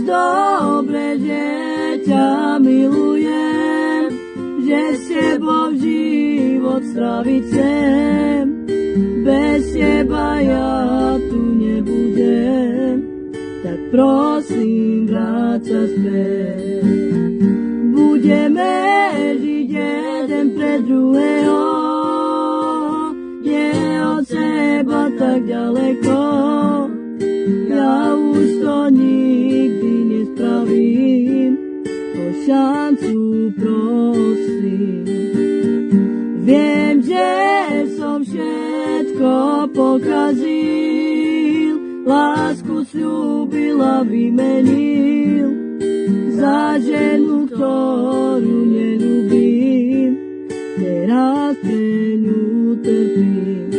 dobre, že ťa milujem, že s tebou život stráviť chcem. Bez teba ja tu nebudem, tak prosím, vráť sa späť. Budeme žiť jeden pre druhého, nie od seba tak ďaleko. Ja už to nikdy nespravím, o šancu prosím. Viem, že som všetko pokazil, lásku sľúbil a vymenil za ženu, ktorú neľúbim. Teraz pre ňu trpím.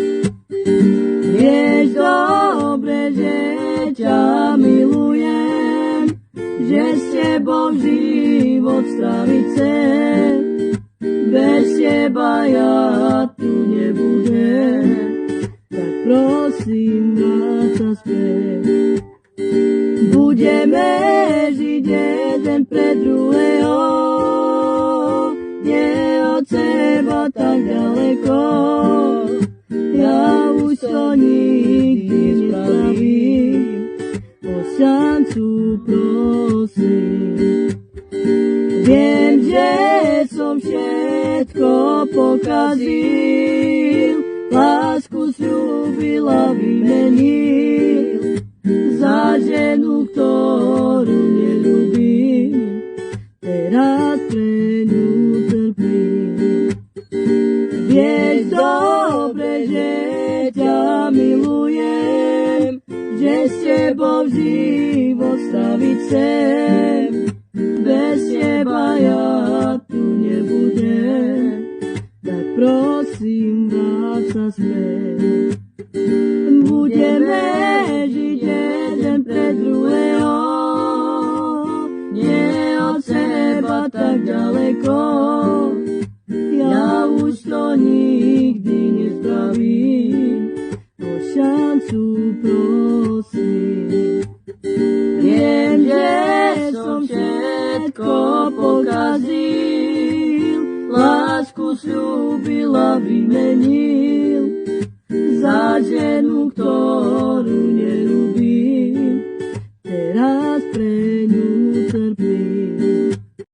Vieš dobre, že ťa milujem, že s tebou život stráviť chcem. Bez teba ja tu nebudem, tak prosím, vráť sa späť. Budeme žiť jeden pre druhého, nie od seba tak ďaleko. Ja už to nikdy nespravím, o šancu prosím. Viem, že som všetko pokazil, lásku sľúbil a vymenil za ženu, ktorú neľúbim. Teraz pre ňu trpím. Vieš dobre, že ťa milujem, že s tebou život staviť chcem. Bez teba ja tu nebudem, tak prosím, vráť sa späť. Budeme žiť jeden pre druhého, nie od seba tak ďaleko. Ja už to nikdy nespravím, o šancu prosím. Viem, že som všetko pokazil, lásku sľúbil a vymenil za ženu, ktorú